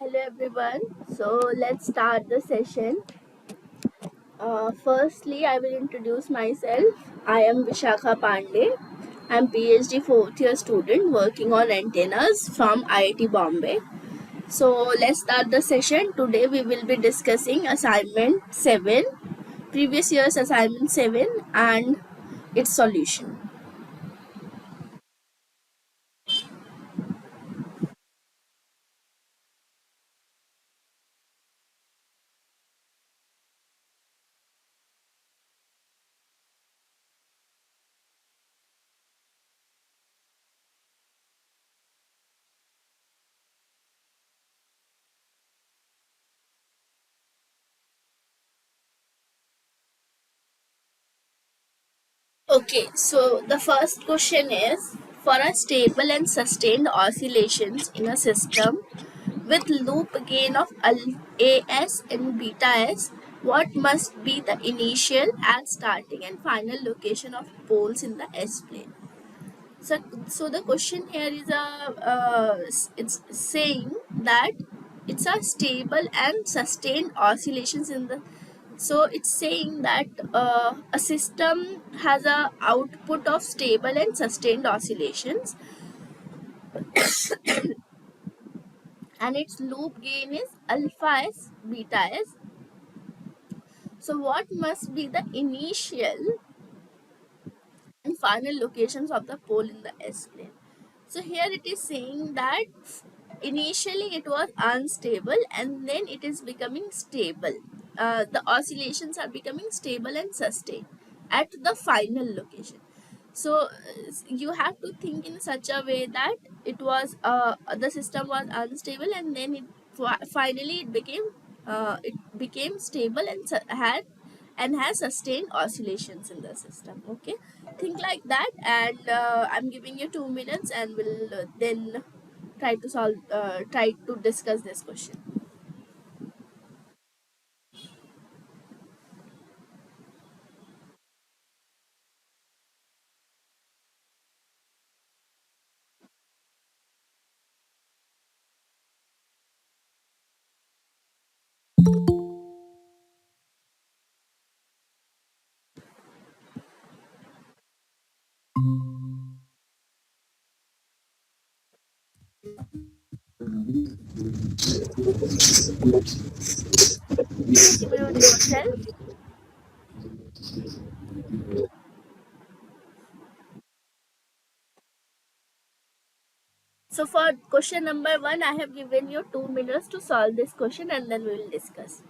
Hello everyone. So let's start the session. Firstly, I will introduce myself. I am Vishakha Pandey. I'm PhD fourth year student working on antennas from IIT Bombay. So let's start the session. Today we will be discussing assignment 7, previous year's assignment 7 and its solution. Okay, so the first question is, for a stable and sustained oscillations in a system with loop gain of AS and beta S, what must be the initial and starting and final location of poles in the S plane? So the question here is it's saying that it's a stable and sustained oscillations in the, so it's saying that a system has a output of stable and sustained oscillations and its loop gain is alpha s beta s. So what must be the initial and final locations of the pole in the S plane? So here it is saying that initially it was unstable and then it is becoming stable. The oscillations are becoming stable and sustained at the final location. So you have to think in such a way that it was the system was unstable and then finally it became stable and had and has sustained oscillations in the system. Okay, think like that, and I'm giving you 2 minutes and we'll then try to discuss this question. Please introduce yourself. So for question number 1, I have given you 2 minutes to solve this question and then we will discuss.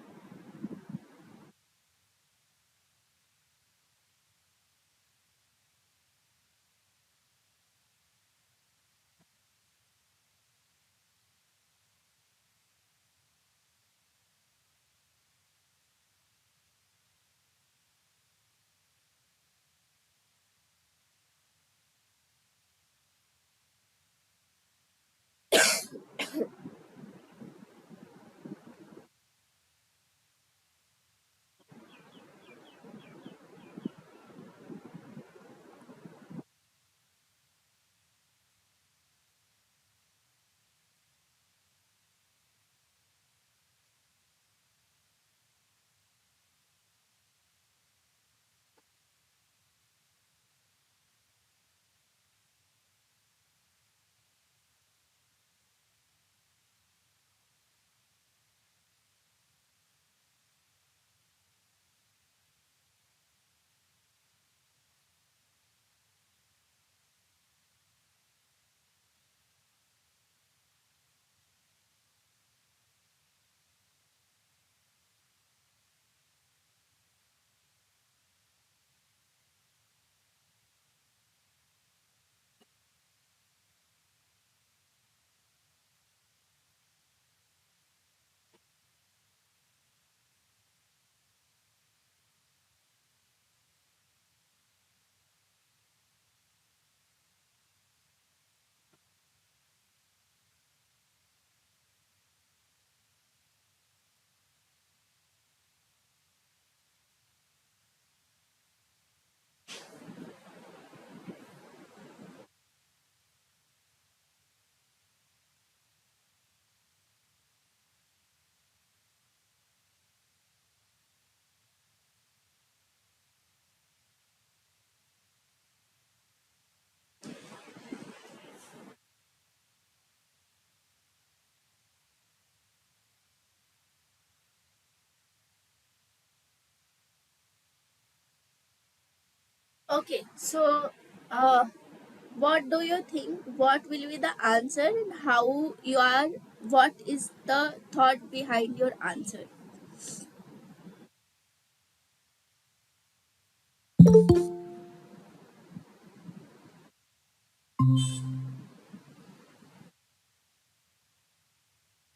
Okay, so uh, what do you think? What will be the answer, and how you are? What is the thought behind your answer?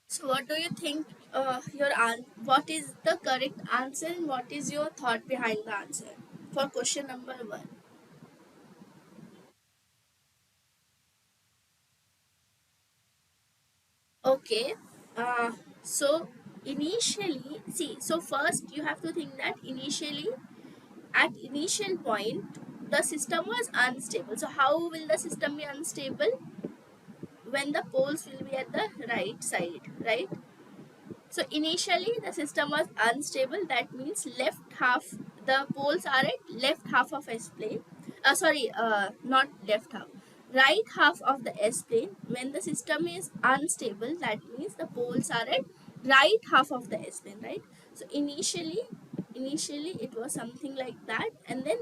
So, what do you think? What is the correct answer, and what is your thought behind the answer for question number one? Okay. Uh, so initially, see. So first, you have to think that initially, at initial point, the system was unstable. So how will the system be unstable? When the poles will be at the right side, right? So initially the system was unstable. That means left half, the poles are at left half of S plane. Not left half, right half of the S plane. When the system is unstable, that means the poles are at right half of the S plane, right? So initially it was something like that, and then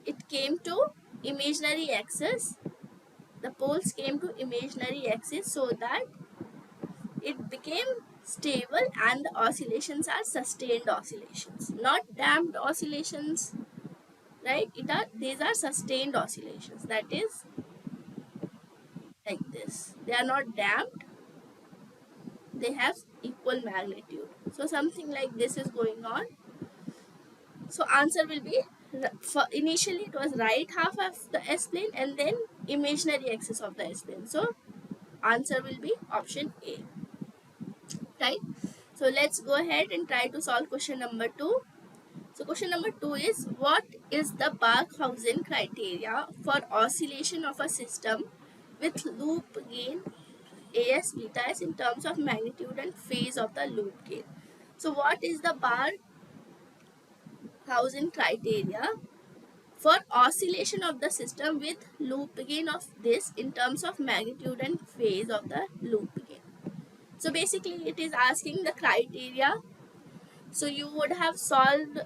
it came to imaginary axis. The poles came to imaginary axis so that it became stable, and the oscillations are sustained oscillations, not damped oscillations, right? These are sustained oscillations, that is like this. They are not damped, they have equal magnitude. So something like this is going on. So answer will be, for initially it was right half of the S plane and then imaginary axis of the S plane. So answer will be option A, right? So let's go ahead and try to solve question number 2. So question number 2 is, what is the Barkhausen criteria for oscillation of a system with loop gain AS beta S in terms of magnitude and phase of the loop gain? So what is the Barkhausen criteria for oscillation of the system with loop gain of this in terms of magnitude and phase of the loop gain? So basically it is asking the criteria. So you would have solved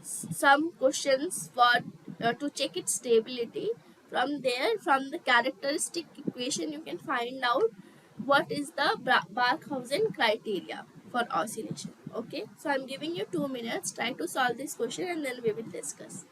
some questions for to check its stability. From there, from the characteristic equation, you can find out what is the Barkhausen criteria for oscillation. Okay, so I'm giving you 2 minutes. Try to solve this question and then we will discuss.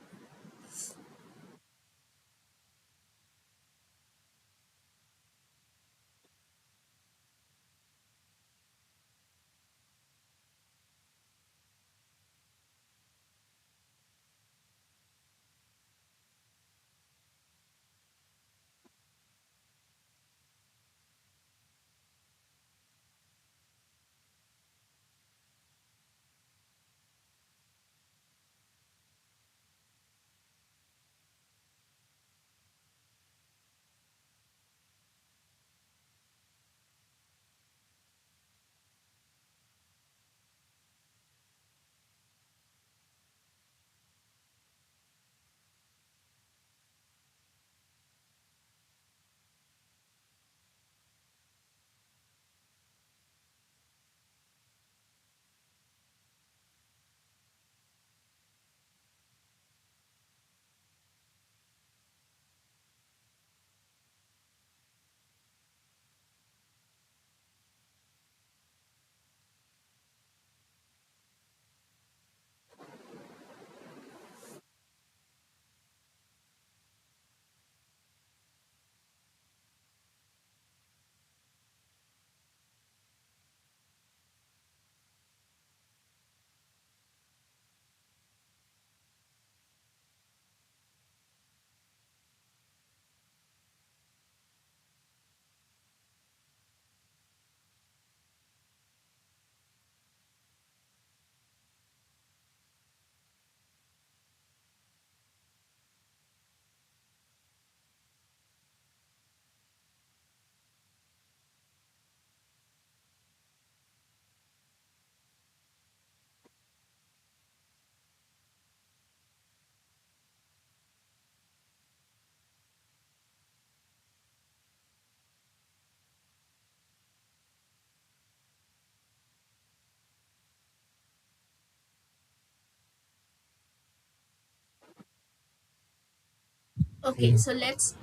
Okay, so let's,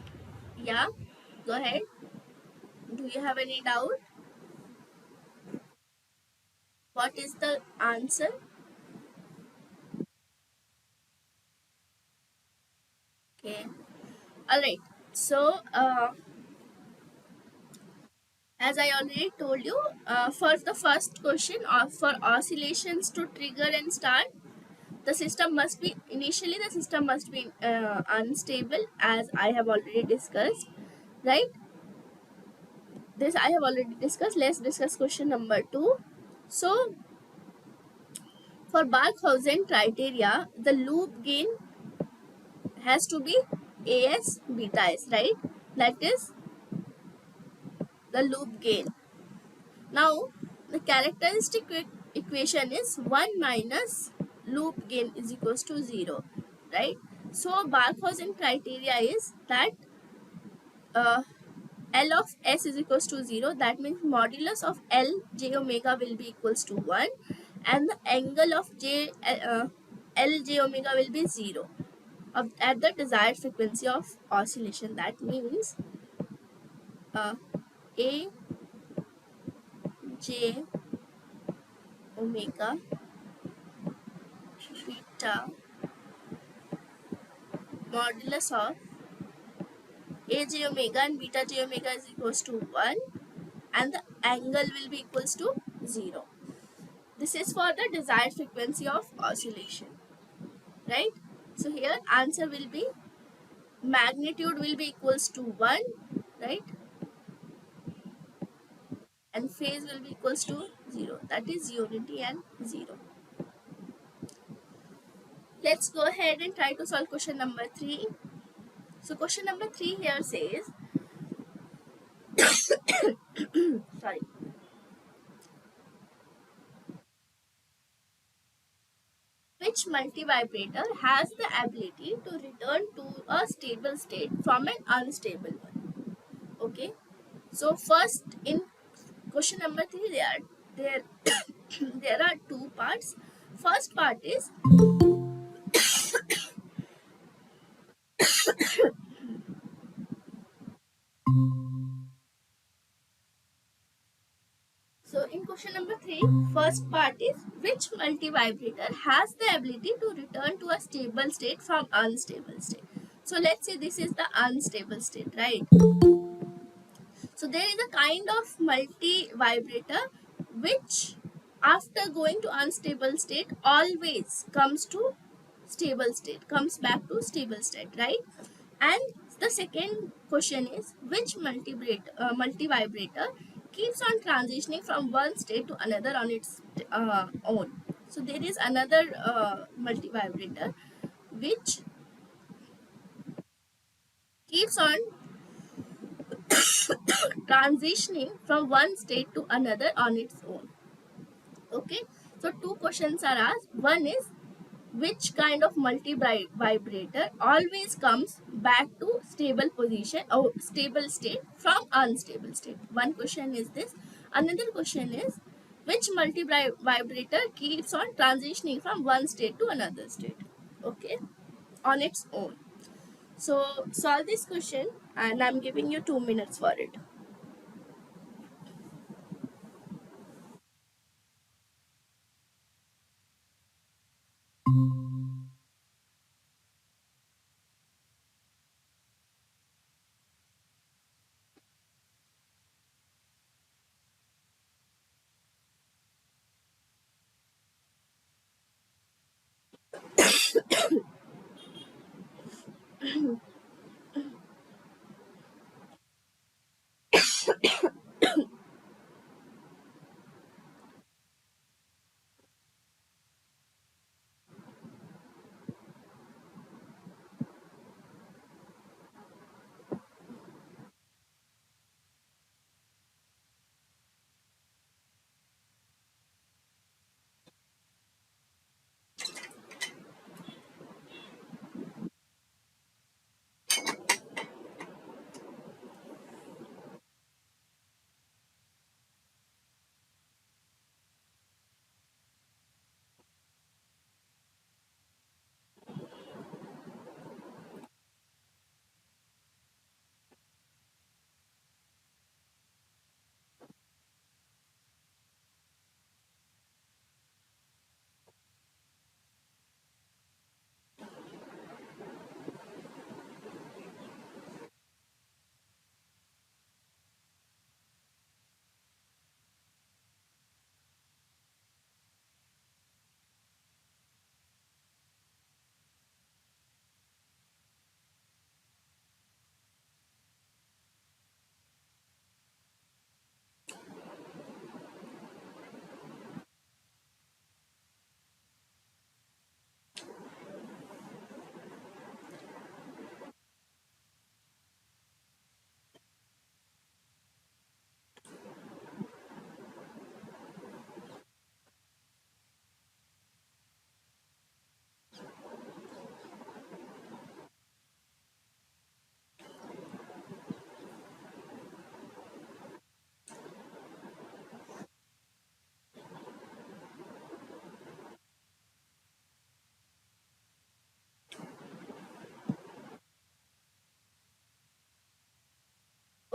yeah, go ahead. Do you have any doubt? What is the answer? Okay, all right. So, as I already told you, for the first question, for oscillations to trigger and start, the system must be initially the system must be unstable, as I have already discussed, right? This I have already discussed. Let's discuss question number 2. So, for Barkhausen criteria, the loop gain has to be as beta s, right? That is the loop gain. Now, the characteristic equation is 1 minus loop gain is equals to 0, right? So, Barkhausen criteria is that uh, L of S is equals to 0. That means modulus of L j omega will be equals to 1, and the angle of L j omega will be 0 at the desired frequency of oscillation. That means uh, A j omega beta modulus of A j omega and beta j omega is equals to 1, and the angle will be equals to 0. This is for the desired frequency of oscillation, right? So here answer will be magnitude will be equals to 1, right? And phase will be equals to 0. That is unity and 0. Let's go ahead and try to solve question number 3. So question number 3 here says, sorry, which multivibrator has the ability to return to a stable state from an unstable one? Okay. So first in question number 3 there there are two parts. First part is, so in question number 3, first part is which multivibrator has the ability to return to a stable state from unstable state. So let's say this is the unstable state, right? So there is a kind of multi-vibrator which after going to unstable state always comes to stable state, comes back to stable state, right? And the second question is which multi-vibrator keeps on transitioning from one state to another on its own. So there is another multi-vibrator which keeps on transitioning from one state to another on its own. Okay, so two questions are asked. One is which kind of multi-vibrator always comes back to stable position or stable state from unstable state. One question is this. Another question is which multi-vibrator keeps on transitioning from one state to another state, okay, on its own. So solve this question and I'm giving you 2 minutes for it.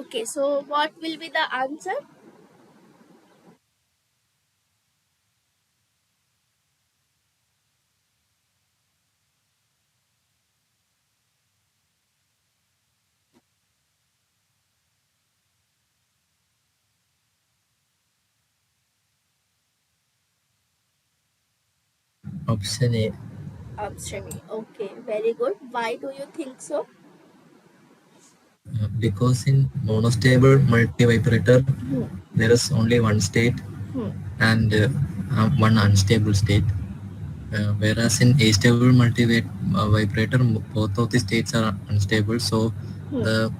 Okay, so what will be the answer? Option A. Option A. Okay, very good. Why do you think so? Because in monostable multivibrator, Hmm. there is only one state Hmm. and one unstable state. Whereas in astable multivibrator, both of the states are unstable, so Hmm. the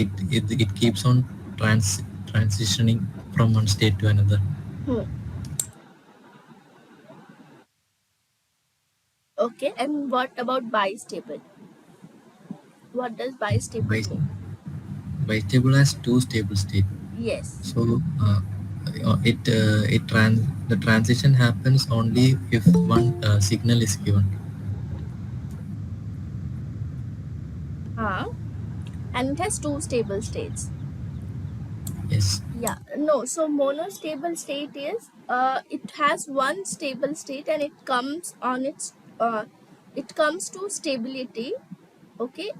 it keeps on transitioning from one state to another. Hmm. Okay, and what about bistable? What does bistable Bi- mean? Bistable has two stable states. Yes. So the transition happens only if one signal is given. Huh? And it has two stable states. Yes. Yeah, no. So monostable state is it has one stable state and it comes to stability. Okay,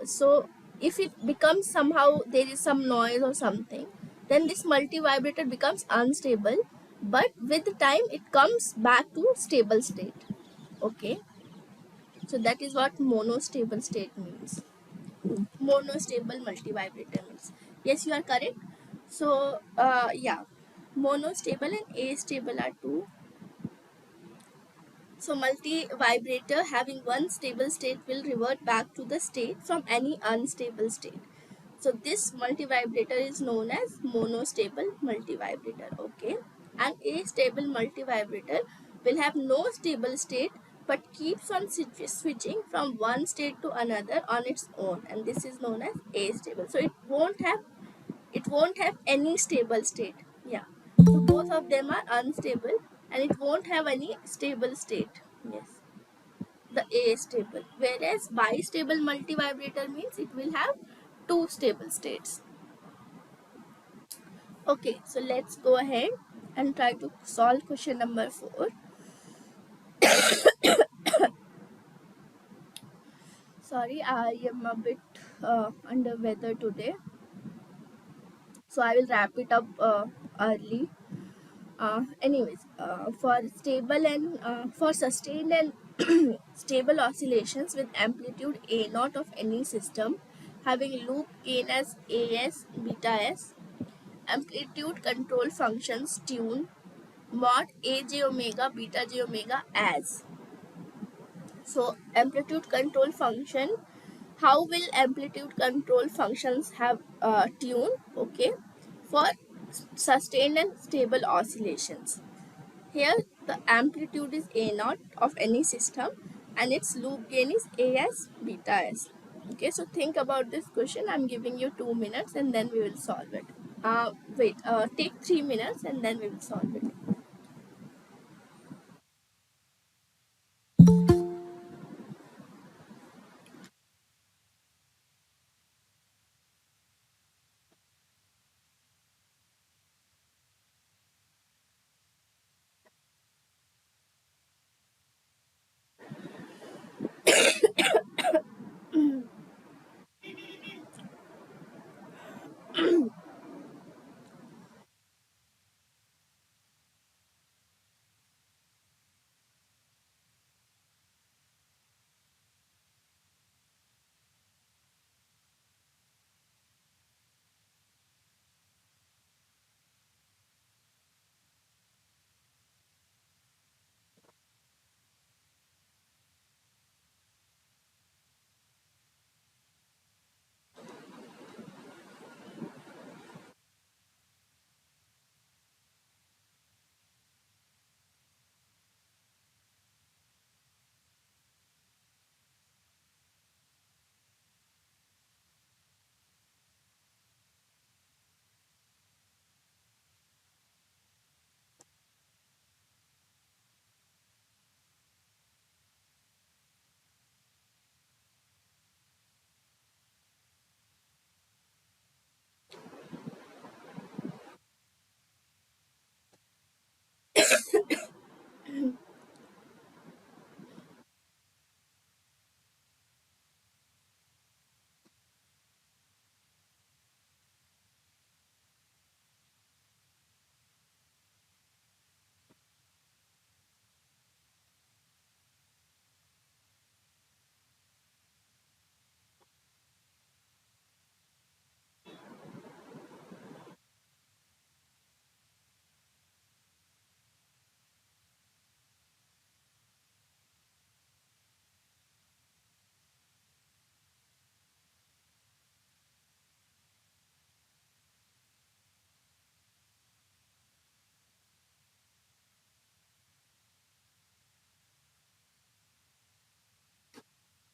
so if it becomes somehow there is some noise or something, then this multi vibrator becomes unstable. But with the time, it comes back to stable state. Okay, so that is what monostable state means. Monostable multivibrator means. Yes, you are correct. So, yeah, monostable and astable are two. So, multi-vibrator having one stable state will revert back to the state from any unstable state. So, this multi-vibrator is known as monostable multi-vibrator. Okay, and astable multi-vibrator will have no stable state but keeps on switching from one state to another on its own, and this is known as astable. So, it won't have any stable state. Yeah, so both of them are unstable and it won't have any stable state. Yes, the A is stable, whereas bistable multivibrator means it will have two stable states. Okay, so let's go ahead and try to solve question number 4. Sorry, I am a bit under weather today, so I will wrap it up early. For stable and for sustained and stable oscillations with amplitude a naught of any system having loop gain as as beta s, amplitude control functions tune mod a j omega beta j omega as. So amplitude control function, how will amplitude control functions have tune? Okay, for sustained and stable oscillations. Here the amplitude is A naught of any system and its loop gain is A s beta s. Okay, so think about this question. I'm giving you 2 minutes and then we will solve it. Take 3 minutes and then we will solve it.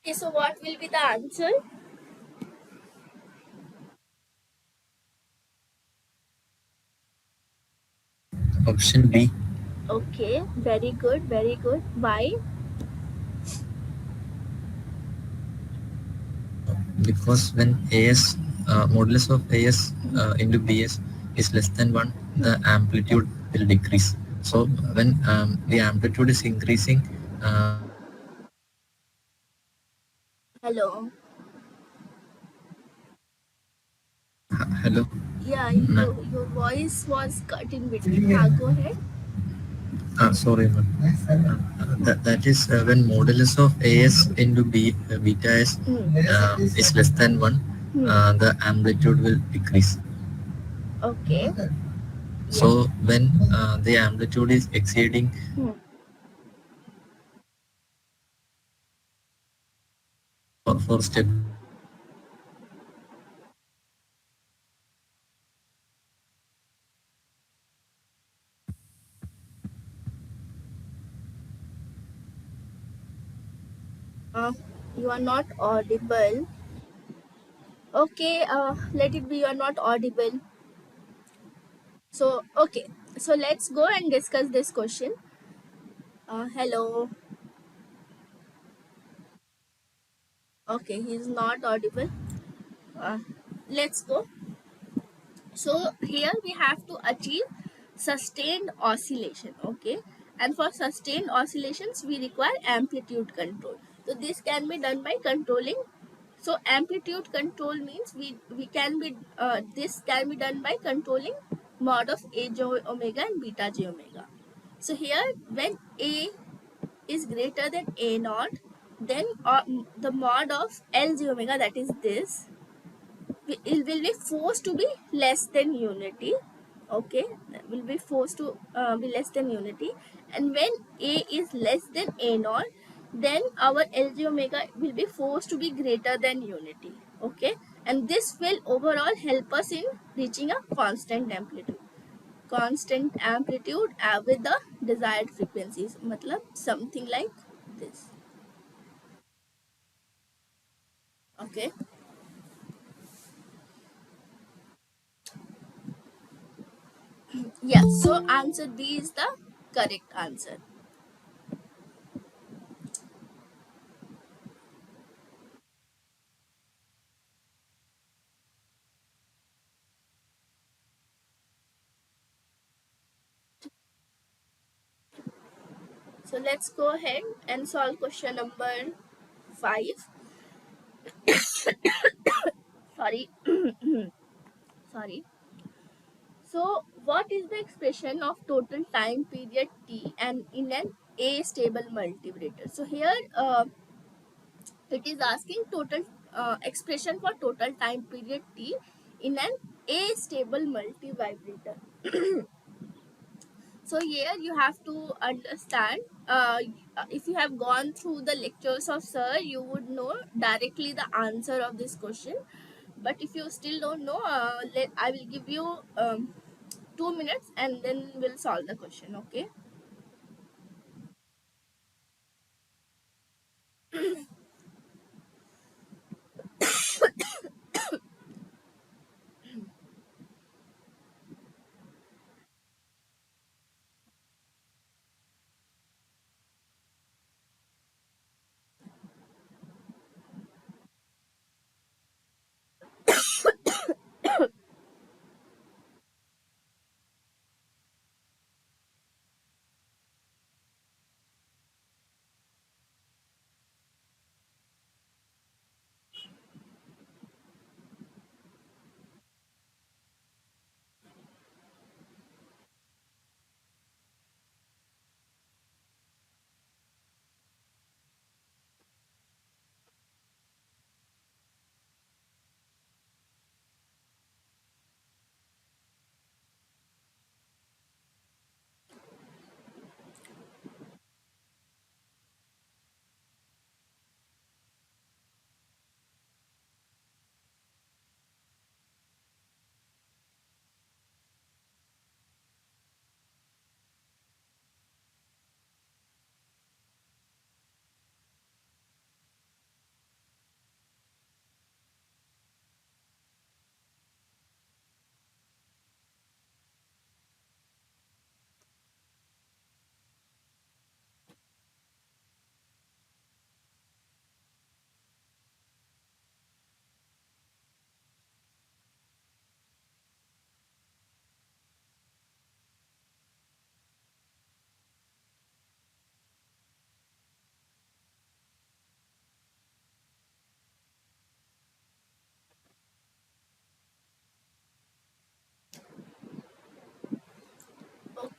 Okay, so what will be the answer? Option B. Okay, very good, very good. Why? Because when AS modulus of AS into BS is less than 1, the amplitude will decrease. So when the amplitude is increasing, Hello. hello. Yeah, Ma- your voice was cut in between. Go ahead. sorry, ma'am. That is when modulus of AS into beta S Hmm. is less than 1, Hmm. the amplitude will decrease. Okay. Yeah. So when the amplitude is exceeding Hmm. for step, Uh, you are not audible. Okay. Let it be. You are not audible. So okay. So let's go and discuss this question. Hello. Okay, he's not audible. Uh, let's go. So here we have to achieve sustained oscillation. Okay, and for sustained oscillations we require amplitude control. So this can be done by controlling. So amplitude control means we can be this can be done by controlling mod of a j omega and beta j omega. So here when a is greater than a naught, then the mod of L j omega, that is this, it will be forced to be less than unity. Okay, that will be forced to be less than unity. And when a is less than a naught, then our Lg omega will be forced to be greater than unity. Okay, and this will overall help us in reaching a constant amplitude with the desired frequencies, matlab something like this. Okay. Yeah, so answer B is the correct answer. So let's go ahead and solve question number 5. Sorry. Sorry. So what is the expression of total time period t and in an a stable multivibrator? So here it is asking total expression for total time period t in an a stable multivibrator. So here you have to understand, if you have gone through the lectures of sir, you would know directly the answer of this question. But if you still don't know, I will give you 2 minutes and then we'll solve the question. Okay.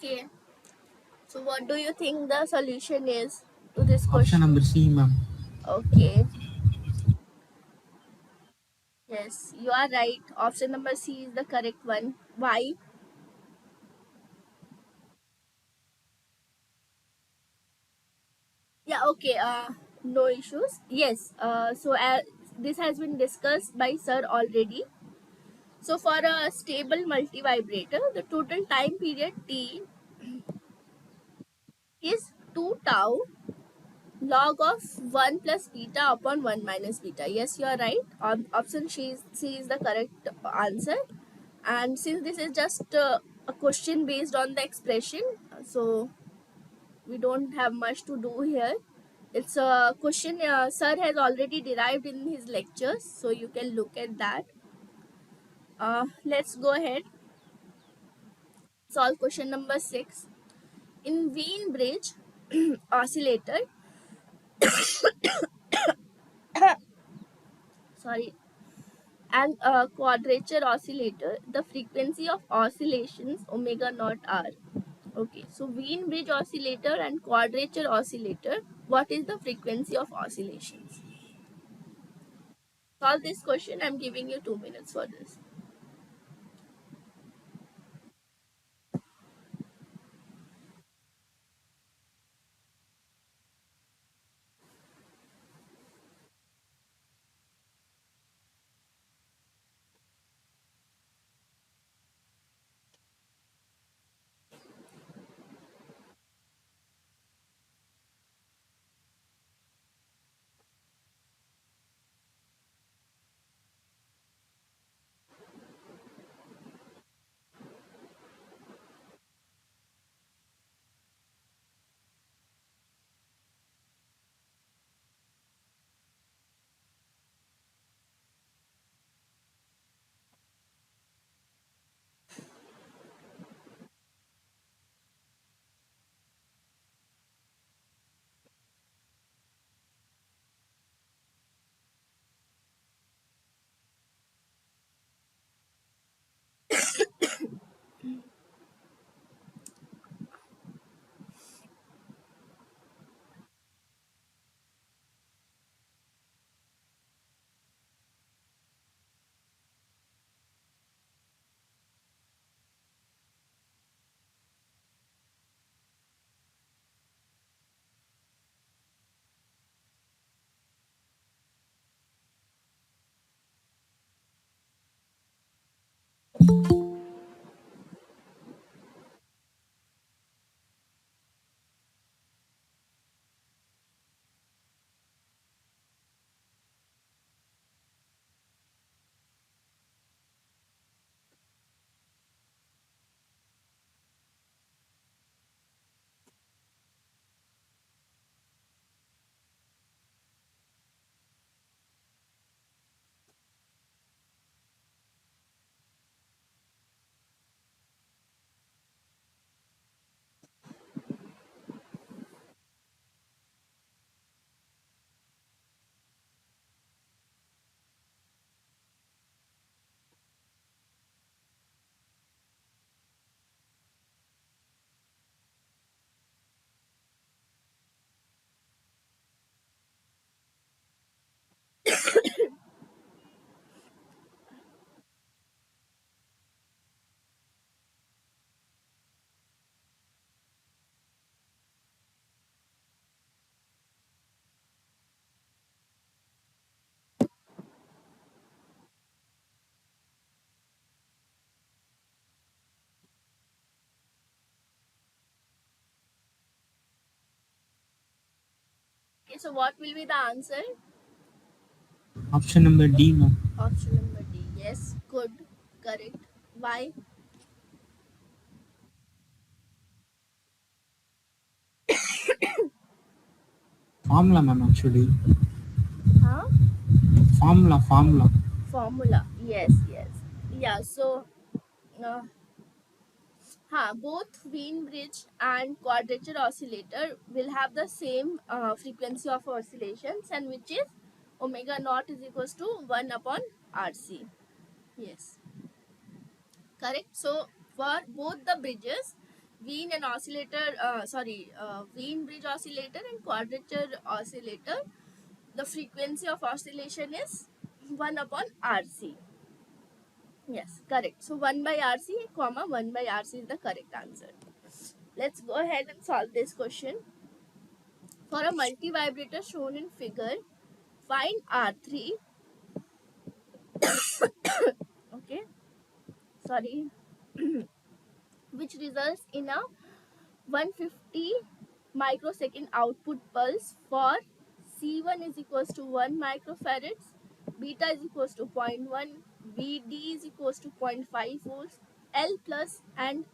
Okay. So what do you think the solution is to this Option question? number C, ma'am. Okay. Yes, you are right. Option number C is the correct one. Why? Yeah, okay. No issues. Yes. This has been discussed by sir already. So for a stable multivibrator, the total time period T is 2 tau log of 1 plus beta upon 1 minus beta. Yes, you are right. Option C is the correct answer. And since this is just a question based on the expression, so we don't have much to do here. It's a question sir has already derived in his lectures, so you can look at that. Let's go ahead. Solve question number 6. In Wien bridge oscillator, sorry, and a quadrature oscillator, the frequency of oscillations omega naught r. Okay, so Wien bridge oscillator and quadrature oscillator, what is the frequency of oscillations? Solve this question. I'm giving you 2 minutes for this. Okay, so what will be the answer? Option number D, ma'am. Option number D. Yes, good, correct. Why? Formula, ma'am, actually. Huh? Formula. Formula. Yes, yes. Yeah, so uh, both Wien bridge and quadrature oscillator will have the same frequency of oscillations, and which is omega naught is equals to 1 upon RC. Yes, correct. So for both the bridges, Wien and oscillator, Wien bridge oscillator and quadrature oscillator, the frequency of oscillation is 1 upon RC. Yes, correct. So 1 by RC, comma 1 by RC is the correct answer. Let's go ahead and solve this question. For a multi-vibrator shown in figure, find R3, okay, sorry, which results in a 150 microsecond output pulse for C1 is equals to 1 microfarads, beta is equals to zero point 0.1, Vd is equals to zero point 0.5 volts, L plus and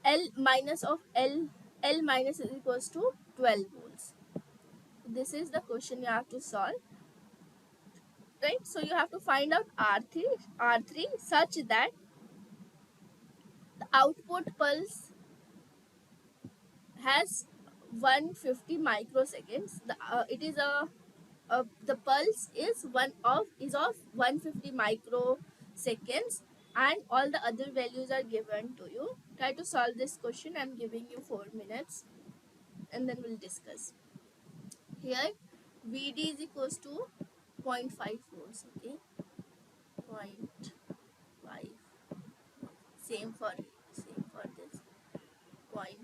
L minus of L minus is equals to 12 volts. This is the question you have to solve, right? So you have to find out R3 such that the output pulse has 150 microseconds. It is the pulse is of 150 microseconds, and all the other values are given to you. Try to solve this question. I'm giving you 4 minutes, and then we'll discuss. Here Vd is equals to zero point 0.5 volts. Okay, zero point 0.5. Same for this, 0.5 volts.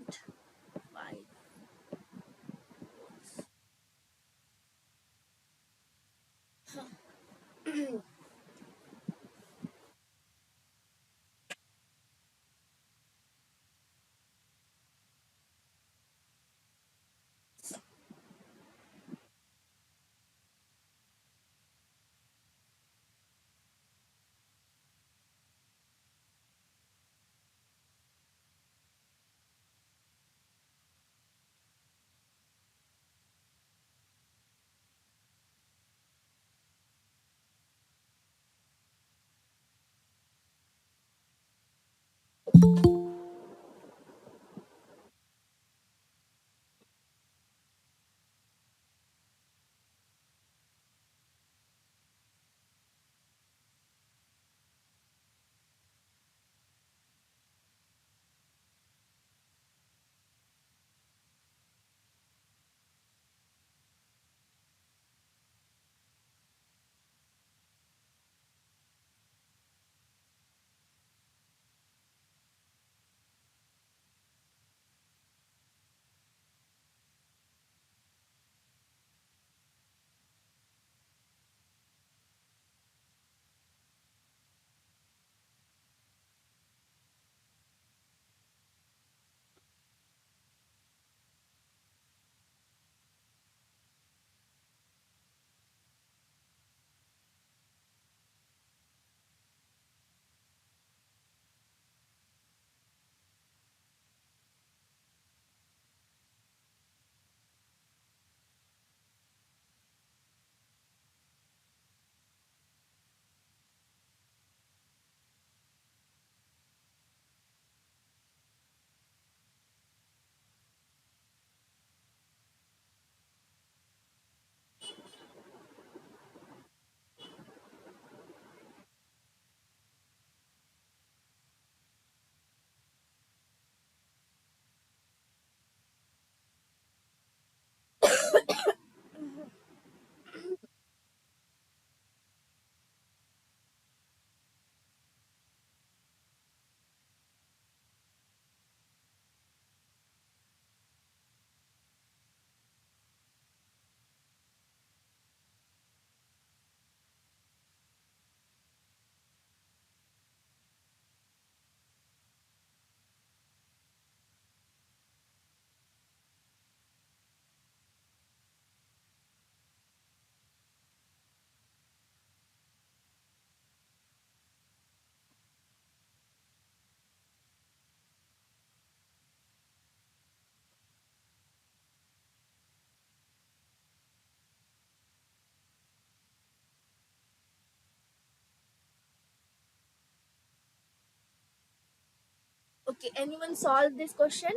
Okay, anyone solve this question?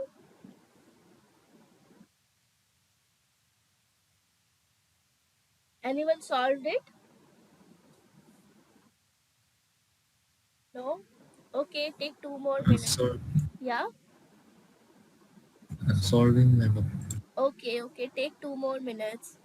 Anyone solved it? No? Okay, take 2 more minutes. So Yeah? I'm solving, ma'am. Okay, okay, take 2 more minutes.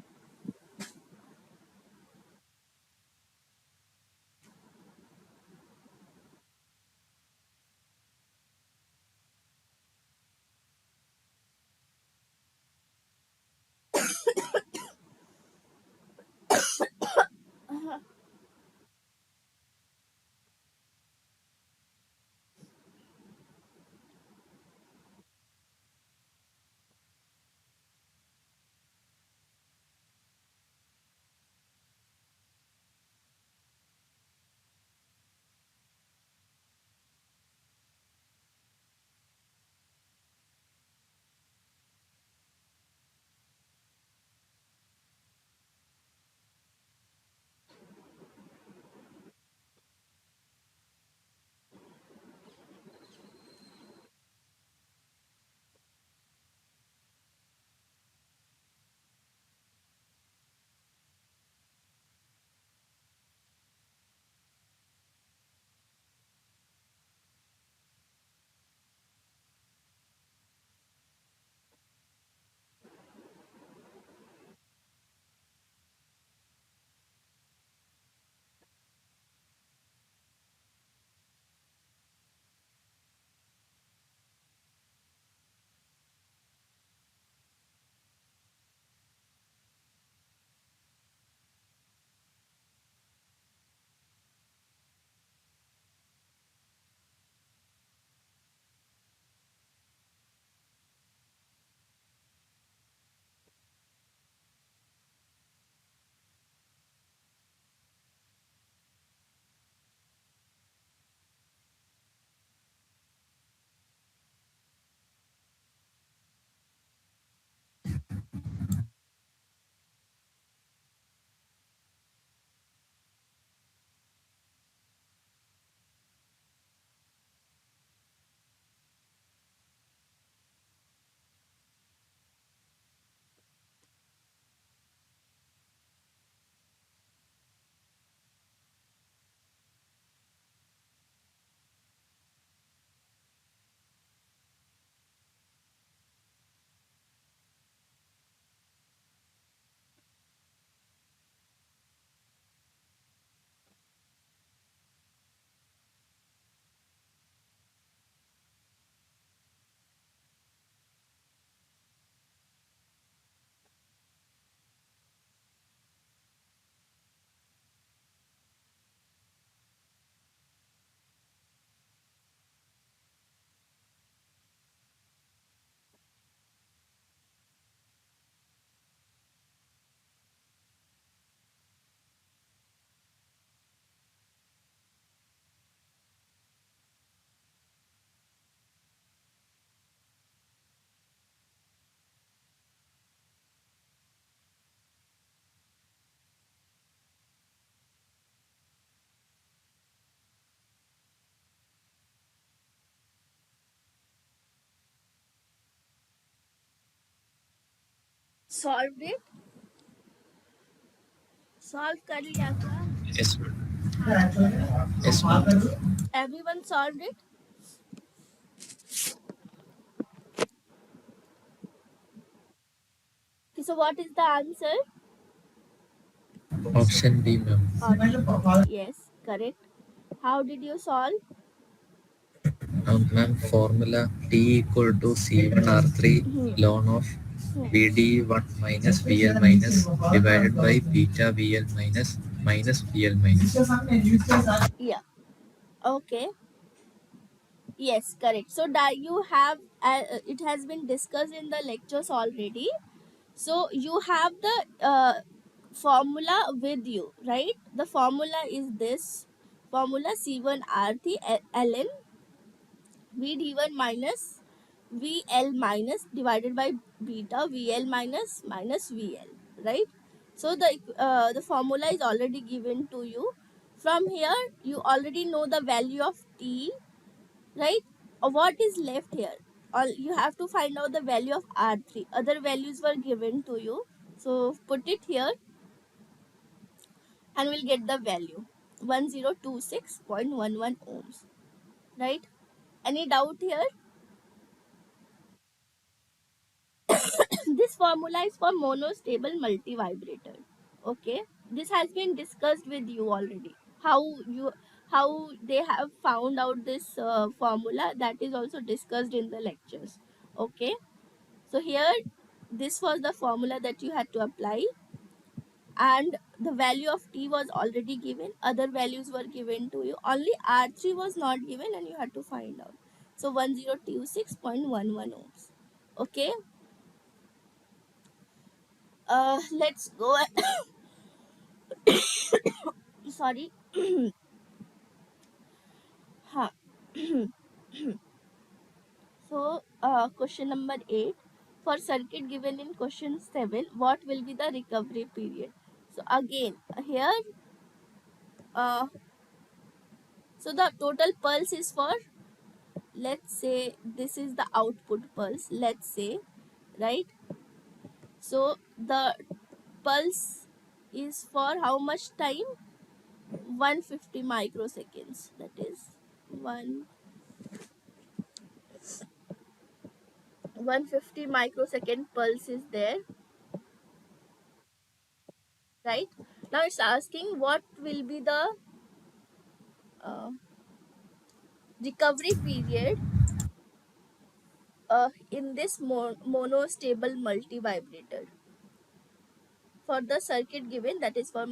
Solved it? Solve कर लिया क्या? Yes, ma'am. Yes, ma'am. Everyone solved it? Okay, so what is the answer? Option B, ma'am. Yes, correct. How did you solve? Ma'am, formula T equal to C1 R3 Hmm. ln of VD1 minus VL minus divided by beta VL minus VL minus. Yeah. Okay. Yes, correct. So that you have, it has been discussed in the lectures already. So you have the formula with you, right? The formula is this formula C1R3 ln VD1 minus VL minus divided by beta VL minus VL, right? So the formula is already given to you. From here, you already know the value of T, right? What is left here? All you have to find out the value of R3. Other values were given to you, so put it here and we'll get the value 1026.11 ohms, right? Any doubt here? This formula is for monostable multivibrator. Okay, this has been discussed with you already. How they have found out this formula, that is also discussed in the lectures. Okay, so here this was the formula that you had to apply, and the value of t was already given, other values were given to you, only r3 was not given and you had to find out. So 1026.11 ohms. Okay, let's go. Sorry. Huh. So question number 8, for circuit given in question 7, what will be the recovery period? So again here, uh, so the total pulse is for, let's say this is the output pulse, let's say, right? So the pulse is for how much time? 150 microseconds, that is 1 150 microsecond pulse is there, right? Now it's asking what will be the uh, recovery period in this monostable multivibrator. For the circuit given, that is for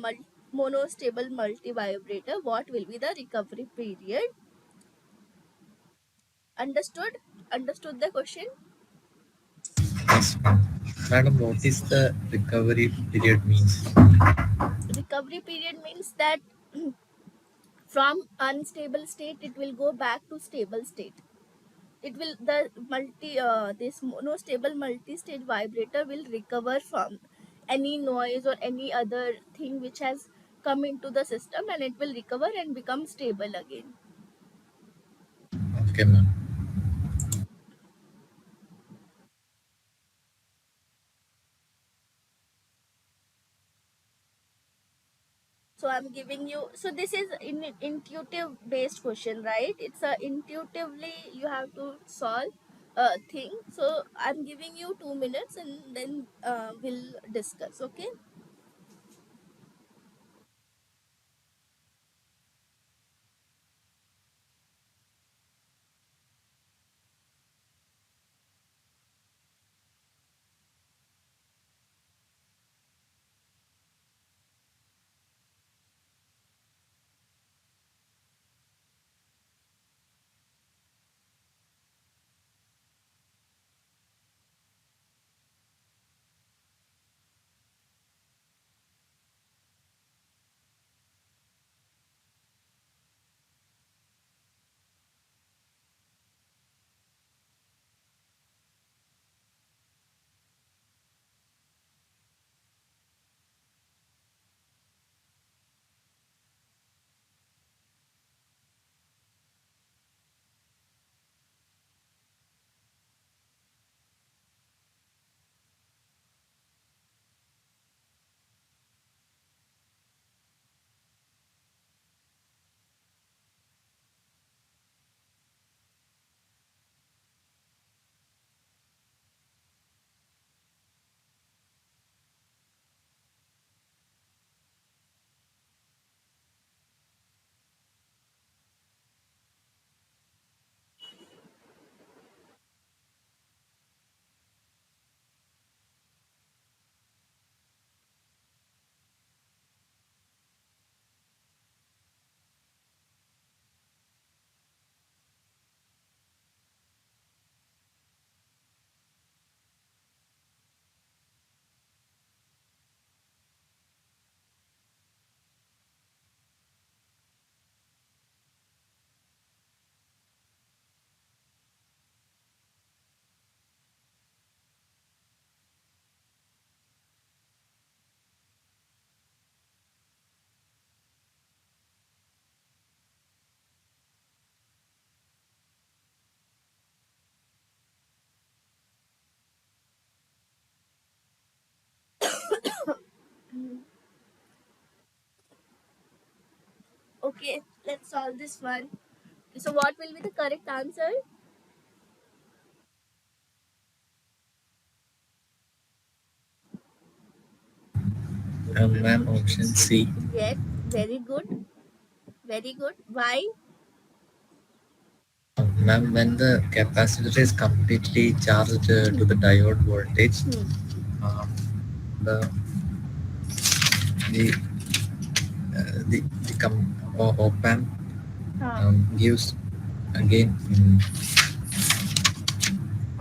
monostable multivibrator, what will be the recovery period? Understood? Understood the question? Yes, ma'am. Madam, what is the recovery period means? Recovery period means that from unstable state it will go back to stable state. It will, the this monostable multi-stage vibrator will recover from any noise or any other thing which has come into the system, and it will recover and become stable again. Okay, ma'am. So I'm giving you, so this is intuitive based question, right? It's a intuitively you have to solve a thing. So I'm giving you 2 minutes and then we'll discuss. Okay. Okay, let's solve this one. So what will be the correct answer? Ma'am, option C. Yes, very good, very good. Why? Ma'am, when the capacitor is completely charged to the diode voltage, Hmm. um, the the op amp Huh. gives again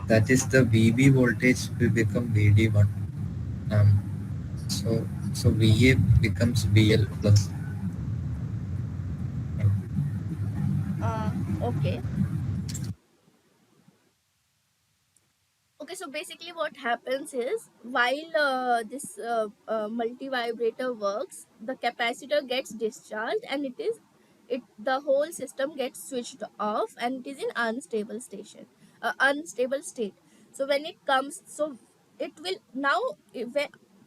that is the VB voltage will become VD1. Um, so VA becomes VL plus. Okay. Okay, so basically what happens is while this multi-vibrator works, the capacitor gets discharged and the whole system gets switched off and it is in unstable state. So when it comes, so it will now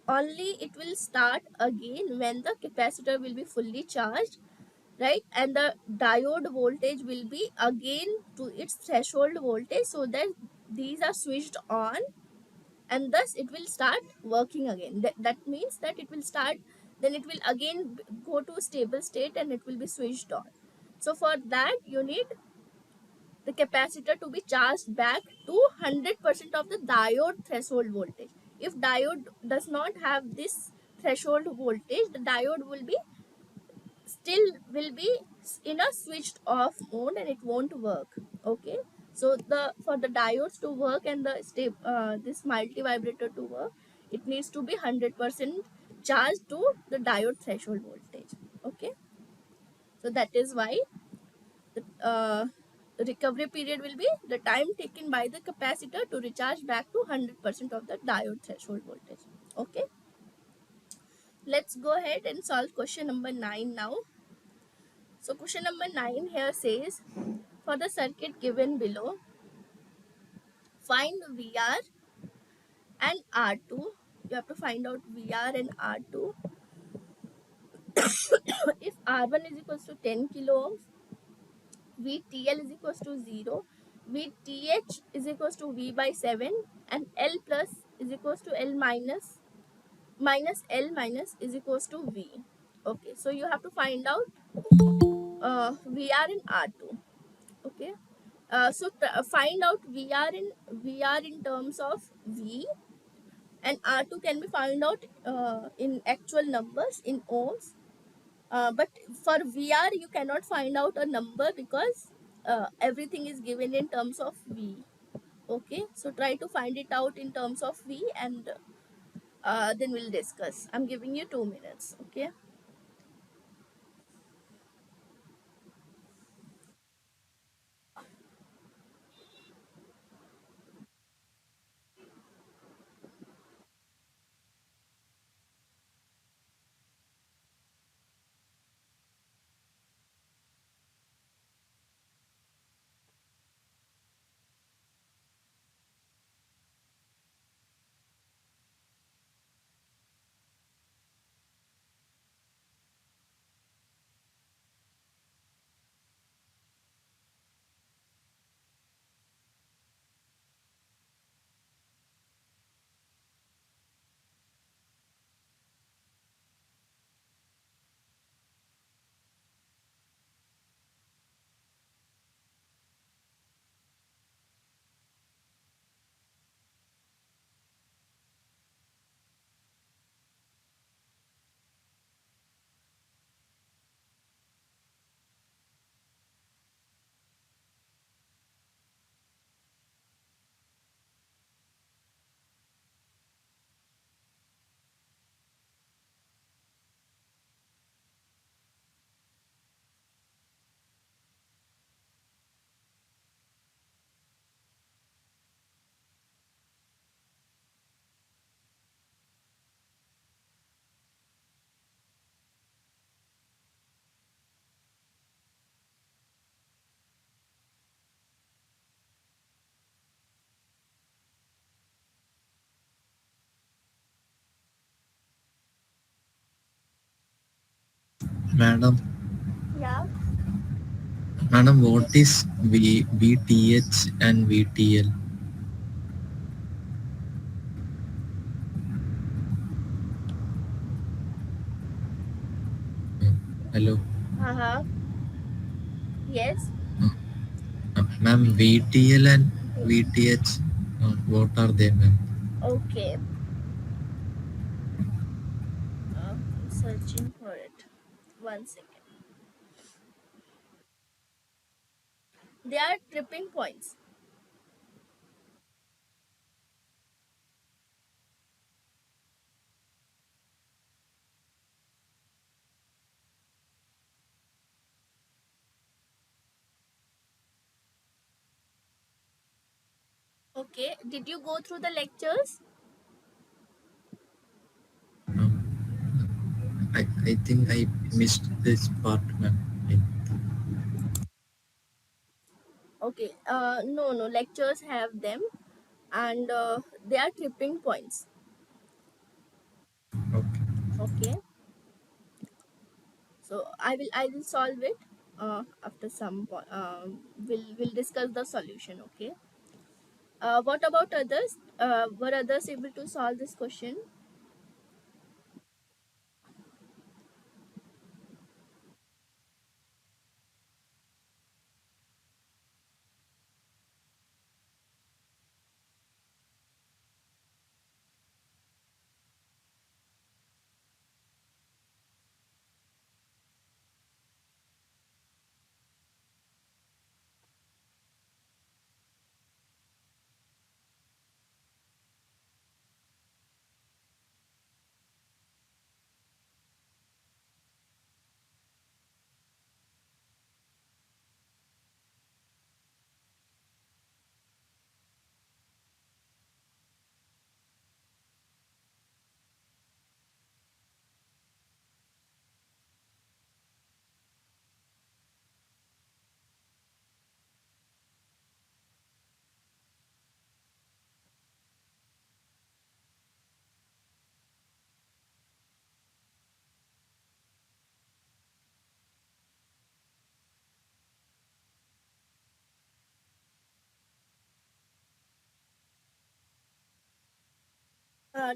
only it will start again when the capacitor will be fully charged, right, and the diode voltage will be again to its threshold voltage, so that these are switched on, and thus it will start working again. That means that it will start, then it will again go to stable state and it will be switched on. So for that you need the capacitor to be charged back to 100% of the diode threshold voltage. If diode does not have this threshold voltage, the diode will be still will be in a switched off mode and it won't work. Okay, so the for the diodes to work and the this multi vibrator to work, it needs to be 100% charged to the diode threshold voltage. Okay, so that is why the recovery period will be the time taken by the capacitor to recharge back to 100% of the diode threshold voltage. Okay, let's go ahead and solve question number 9 now. So question number 9 here says, for the circuit given below, find VR and R2. You have to find out VR and R2. If R1 is equals to 10 kilo ohms, VTL is equals to 0, VTH is equals to V by 7, and L plus is equals to L minus L minus is equals to V. Okay, so you have to find out VR and R2. Okay, find out VR in terms of V, and R2 can be found out in actual numbers in ohms. But for VR you cannot find out a number because everything is given in terms of V. Okay, so try to find it out in terms of V, and then we'll discuss. I'm giving you 2 minutes. Okay. Madam, Yeah. what is VTH and VTL? Hello. Uh-huh. Yes. Ma'am, VTL and VTH, what are they, ma'am? Okay. I'm searching for it. 1 second. They are tripping points. Okay. Did you go through the lectures? I think I missed this part, ma'am. Okay. No, no. Lectures have them, and they are tripping points. Okay. Okay. So I will solve it. After some point. We'll discuss the solution. Okay. What about others? Were others able to solve this question?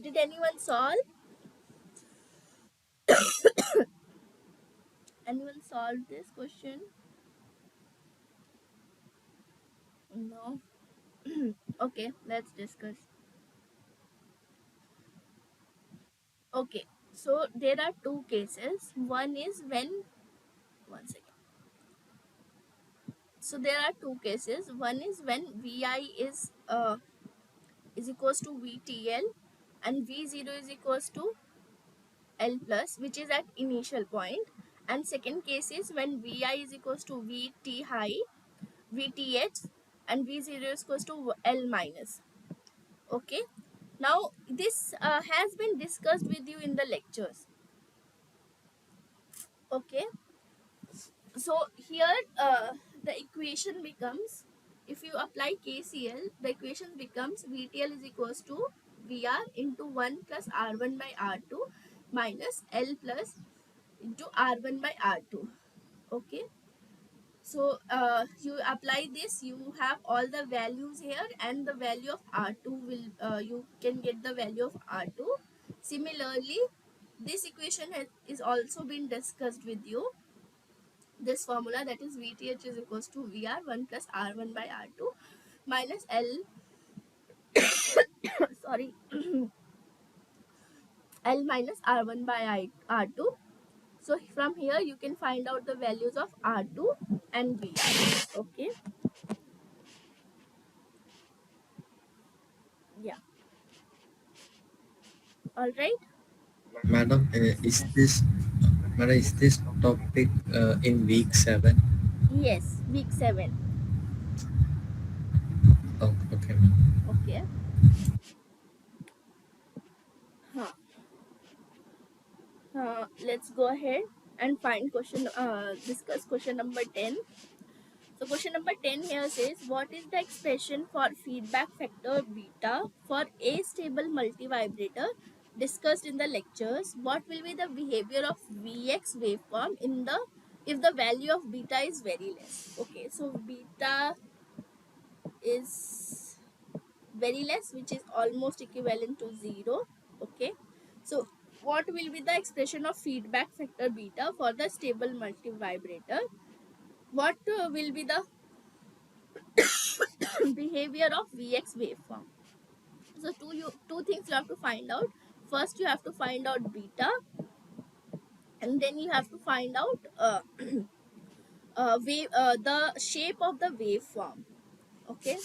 Did anyone solve? Anyone solve this question? No. Okay, let's discuss. Okay, so there are two cases. One is when, 1 second. So there are two cases. One is when Vi is equals to VTL, and V0 is equals to L plus, which is at initial point. And second case is when Vi is equals to Vt high, Vth, and V0 is equals to L minus. Okay. Now this has been discussed with you in the lectures. Okay. So here the equation becomes, if you apply KCL, the equation becomes VTL is equals to VR into 1 plus R1 by R2 minus L plus into R1 by R2. Okay. So you apply this, you have all the values here, and the value of R2 will, you can get the value of R2. Similarly, this equation is also been discussed with you. This formula, that is VTH is equals to VR 1 plus R1 by R2 minus L sorry L minus R1 by R2. So from here you can find out the values of R2 and VR. Okay. Yeah. All right. Madam, is this topic in week 7? Yes, week 7. Oh, okay, ma'am. Okay. Huh. Let's go ahead and find question. Discuss question number 10. So question number 10 here says, what is the expression for feedback factor beta for a stable multivibrator discussed in the lectures? What will be the behavior of Vx waveform in the, if the value of beta is very less? Okay, so beta is very less, which is almost equivalent to 0. Okay, so what will be the expression of feedback factor beta for the stable multivibrator? What will be the behavior of Vx waveform? So two things you have to find out. First, you have to find out beta, and then you have to find out the shape of the waveform. Okay,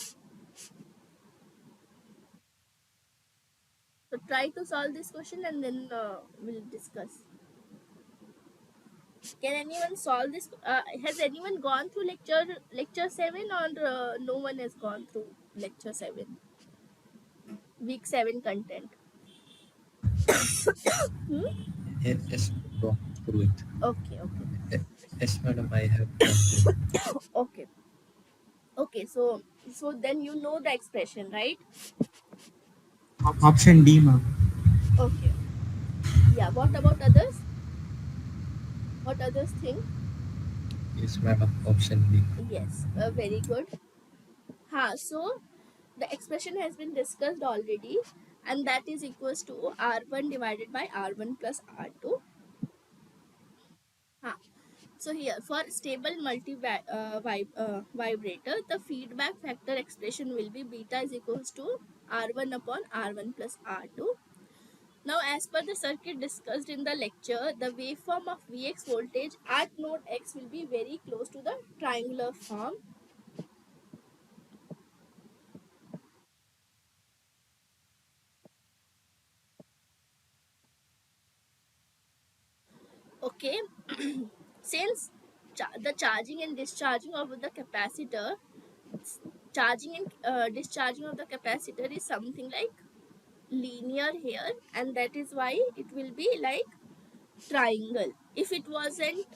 so try to solve this question, and then we'll discuss. Can anyone solve this? Has anyone gone through lecture 7, or no one has gone through lecture 7, week 7 content? Hmm? Yes, go through it. Okay, okay, Ye- Yes, madam, I have gone through. okay, okay. So then you know the expression, right? Option D, ma'am. Okay. Yeah. What about others? What others think? Yes, madam, option B. Yes. Very good. So the expression has been discussed already, and that is equals to R1 divided by R1 plus R2. Huh. So here for stable vibrator, the feedback factor expression will be beta is equals to R1 upon R1 plus R2. Now, as per the circuit discussed in the lecture, the waveform of Vx voltage at node X will be very close to the triangular form. Okay, since the charging and discharging of the capacitor, charging and discharging of the capacitor is something like linear here, and that is why it will be like triangle. If it wasn't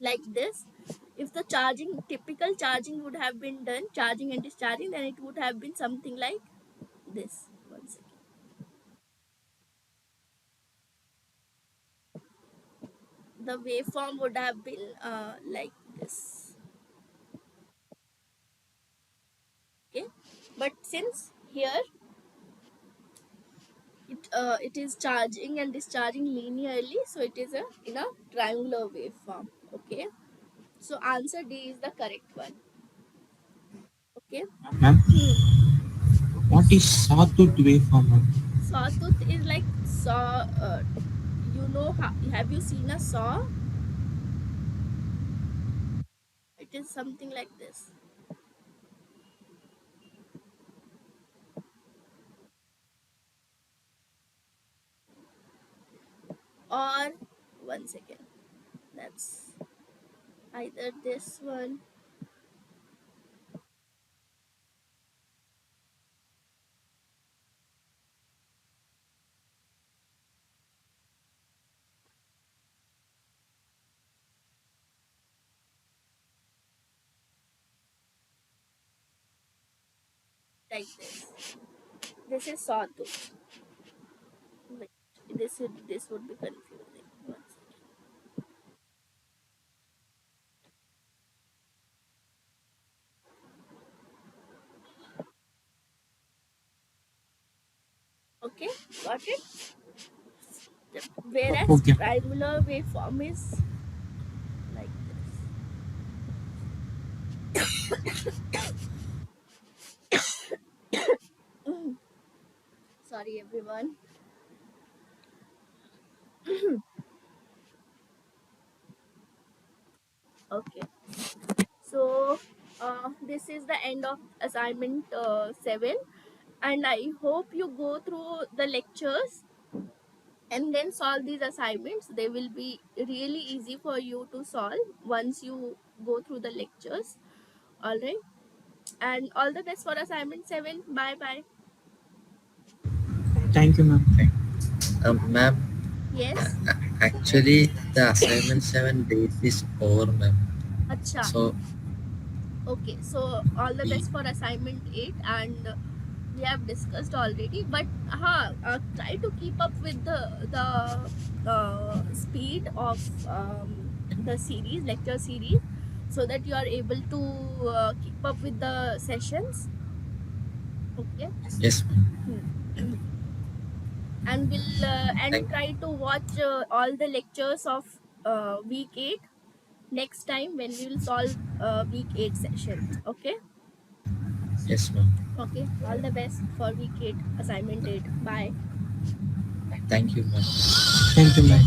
like this, if the charging, typical charging would have been done, charging and discharging, then it would have been something like this. One second. The waveform would have been like this. Okay, but since here it is charging and discharging linearly, so it is in a triangular waveform. Okay, so answer D is the correct one. Okay. Ma'am, Hmm. what is sawtooth waveform, ma'am? Sawtooth is like saw. Have you seen a saw? It is something like this. Or one second. That's either this one like this. This is sawtooth. Wait, this would be confusing. One second. Okay, got it. Whereas Okay. triangular waveform is like this. Sorry, everyone. Okay, so this is the end of assignment 7, and I hope you go through the lectures and then solve these assignments. They will be really easy for you to solve once you go through the lectures. All right, and all the best for assignment 7. Bye bye. Thank you, ma'am. Ma'am, Yes. actually, the assignment 7 days is over, ma'am. Acha. So, Okay, so all the we, best for assignment 8, and we have discussed already, but try to keep up with the speed of the series, lecture series, so that you are able to keep up with the sessions. Okay. yes, ma'am. Hmm. and we'll and Thank you. try to watch all the lectures of week 8 next time when we will solve week 8 session. Okay. Yes, ma'am. Okay, all the best for week 8 assignment 8. Bye. Thank you, ma'am. Thank you, ma'am.